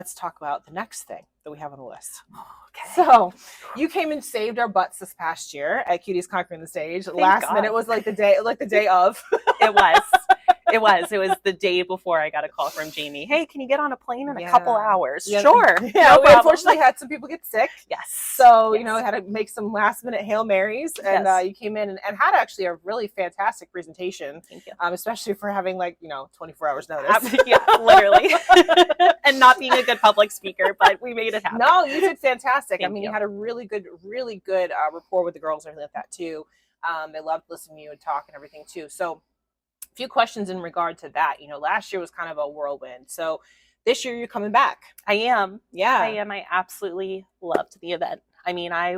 let's talk about the next thing that we have on the list. Okay. So you came and saved our butts this past year at Cuties Conquering the Stage. Last minute was like the day of. It was. It was the day before I got a call from Jamie. Hey, can you get on a plane in a couple hours? Yeah. Sure. Yeah, no we unfortunately had some people get sick. Yes. So, you know, had to make some last minute Hail Marys. And you came in and had actually a really fantastic presentation. Thank you. Especially for having 24 hours notice. Yeah, literally. And not being a good public speaker, but we made it happen. No, you did fantastic. Thank you. You had a really good rapport with the girls and everything like that too. They loved listening to you and talk and everything too. So a few questions in regard to that. You know, last year was kind of a whirlwind. So this year you're coming back. I am. Yeah. I am. I absolutely loved the event. I mean, I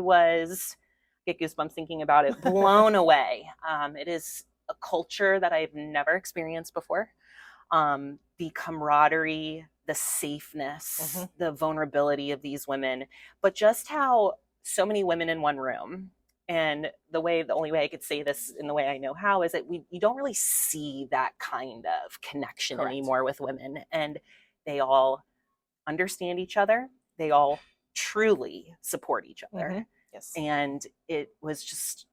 get goosebumps thinking about it, blown away. It is a culture that I've never experienced before. The camaraderie, the safeness, the vulnerability of these women, but just how so many women in one room. And the only way I could say this in the way I know how is that you don't really see that kind of connection anymore with women. And they all understand each other. They all truly support each other. Yes. And it was just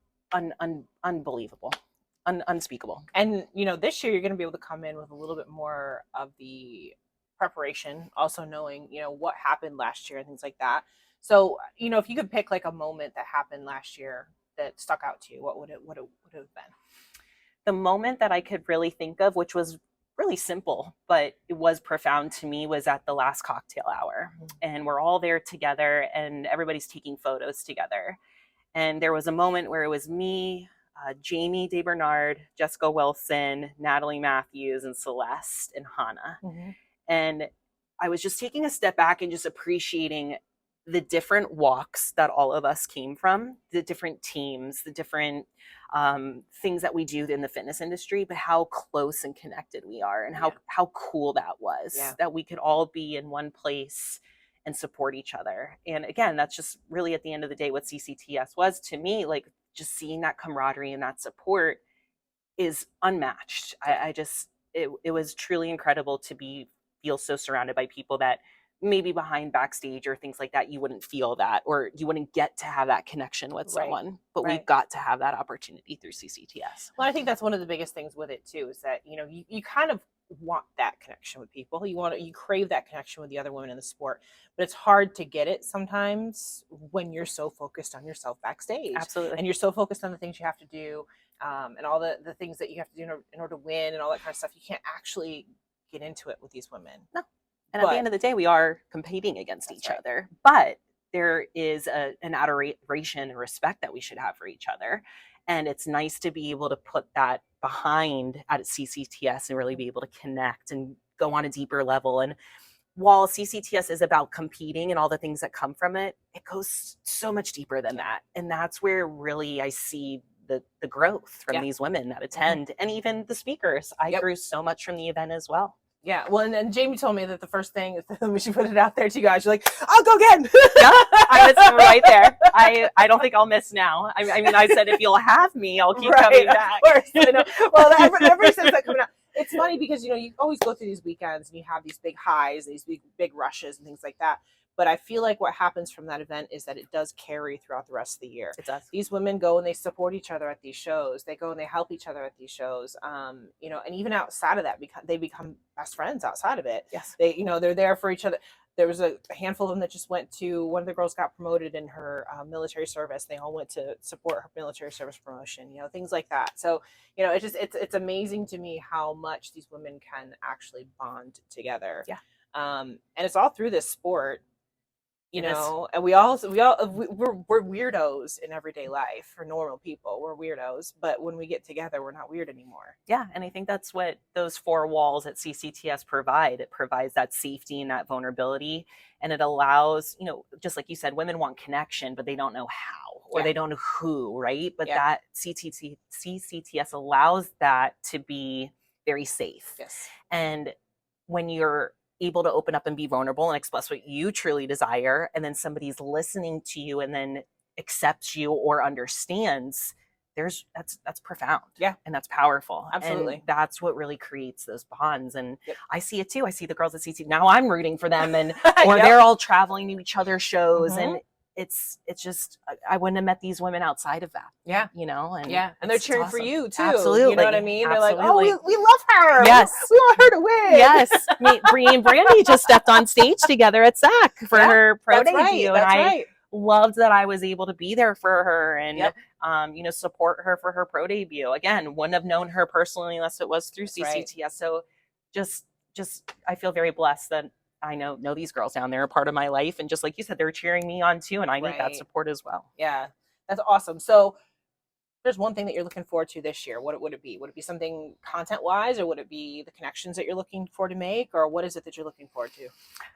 unbelievable, unspeakable. And, you know, this year you're going to be able to come in with a little bit more of the preparation, also knowing, you know, what happened last year and things like that. So, you know, if you could pick like a moment that happened last year that stuck out to you, what would it have been? The moment that I could really think of, which was really simple, but it was profound to me, was at the last cocktail hour. And we're all there together and everybody's taking photos together. And there was a moment where it was me, Jamie DeBernard, Jessica Wilson, Natalie Matthews, and Celeste and Hannah. And I was just taking a step back and just appreciating the different walks that all of us came from, the different teams, the different things that we do in the fitness industry, but how close and connected we are, and how cool that was, that we could all be in one place and support each other. And again, that's just really at the end of the day what CCTS was to me. Like, just seeing that camaraderie and that support is unmatched. It was truly incredible to feel so surrounded by people that maybe behind backstage or things like that, you wouldn't feel that, or you wouldn't get to have that connection with someone, but we got to have that opportunity through CCTS. Well, I think that's one of the biggest things with it too, is that, you know, you kind of want that connection with people. You crave that connection with the other women in the sport, but it's hard to get it sometimes when you're so focused on yourself backstage. Absolutely. And you're so focused on the things you have to do, and all the things that you have to do in order to win and all that kind of stuff. You can't actually get into it with these women. No. And at the end of the day, we are competing against each other, but there is an adoration and respect that we should have for each other. And it's nice to be able to put that behind at CCTS and really be able to connect and go on a deeper level. And while CCTS is about competing and all the things that come from it, it goes so much deeper than that. And that's where really I see the growth from these women that attend, and even the speakers. I grew so much from the event as well. Yeah, well, and Jamie told me that the first thing is that we should put it out there to you guys. You're like, I'll go again. Yeah, I was right there. I don't think I'll miss now. I mean, I said if you'll have me, I'll keep coming back. Of course, I know. Well, ever since that coming out, it's funny because, you know, you always go through these weekends and you have these big highs, these big rushes and things like that. But I feel like what happens from that event is that it does carry throughout the rest of the year. It does. These women go and they support each other at these shows. They go and they help each other at these shows. You know, and even outside of that, they become best friends outside of it. Yes. They, you know, they're there for each other. There was a handful of them that just went to, one of the girls got promoted in her military service. They all went to support her military service promotion, you know, things like that. So, you know, it's amazing to me how much these women can actually bond together. Yeah. And it's all through this sport. You know, and we're weirdos in everyday life. For normal people, we're weirdos, but when we get together, we're not weird anymore. Yeah, and I think that's what those four walls at CCTS provide. It provides that safety and that vulnerability, and it allows, you know, just like you said, women want connection, but they don't know how, or they don't know who, right? But that CCTS allows that to be very safe. Yes. And when you're able to open up and be vulnerable and express what you truly desire, and then somebody's listening to you and then accepts you or understands, that's profound. Yeah. And that's powerful. Absolutely. And that's what really creates those bonds. And Yep. I see it too. I see the girls at CC. Now I'm rooting for them, and or Yep. they're all traveling to each other's shows. Mhm. And it's just, I wouldn't have met these women outside of that. Yeah. You know, and yeah. And they're it's cheering awesome. for you too. Absolutely. You know what I mean? They're like, oh, Absolutely. we love her. Yes. We want her to win. Yes. Bree and Brandy just stepped on stage together at SAC for Yeah, her pro That's debut. right. And That's I right. loved that I was able to be there for her and, Yep. you know, support her for her pro debut. Again, wouldn't have known her personally unless it was through That's right. CCTS. So just, I feel very blessed that I know these girls down there are part of my life. And just like you said, they're cheering me on too. And I need that Right. support as well. Yeah. That's awesome. So there's one thing that you're looking forward to this year. What would it be? Would it be something content wise, or would it be the connections that you're looking for to make, or what is it that you're looking forward to?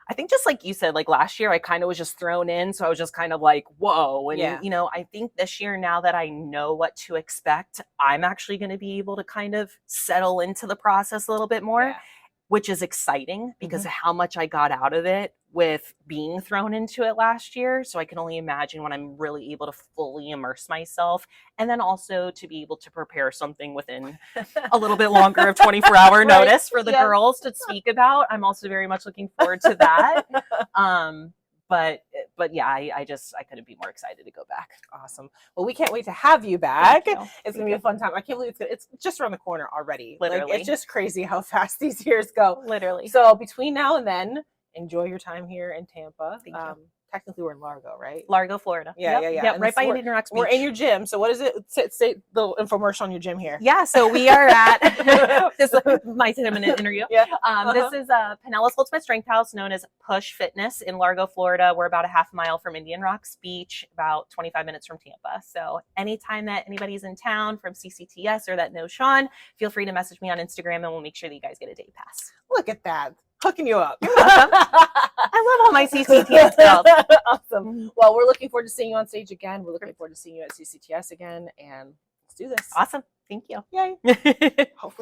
I think just like you said, like last year, I kind of was just thrown in. So I was just kind of like, whoa. And, Yeah. you know, I think this year, now that I know what to expect, I'm actually going to be able to kind of settle into the process a little bit more, Yeah. which is exciting because of how much I got out of it with being thrown into it last year. So I can only imagine when I'm really able to fully immerse myself, and then also to be able to prepare something within a little bit longer of 24-hour Right. notice for the Yes. girls to speak about. I'm also very much looking forward to that. But yeah, I couldn't be more excited to go back. Awesome. Well, we can't wait to have you back. Thank you. It's gonna be a fun time. I can't believe it's just around the corner already. Like, Literally. it's just crazy how fast these years go. Literally. So between now and then, enjoy your time here in Tampa. Thank you. Technically, we're in Largo, right? Largo, Florida. Yeah, Yep. yeah. Yep, And right this- by we're- Indian Rocks Beach. We're in your gym. So what is it? Say the infomercial on your gym here. Yeah, so we are at this is my 10-minute interview. Yeah. This is Pinellas Holtzman Strength House, known as Push Fitness in Largo, Florida. We're about a half mile from Indian Rocks Beach, about 25 minutes from Tampa. So anytime that anybody's in town from CCTS or that knows Sean, feel free to message me on Instagram, and we'll make sure that you guys get a day pass. Look at that. Hooking you up. You're welcome. I love all my CCTS girls. Awesome. Well, we're looking forward to seeing you on stage again. We're looking forward to seeing you at CCTS again, and let's do this. Awesome. Thank you. Yay. Hopefully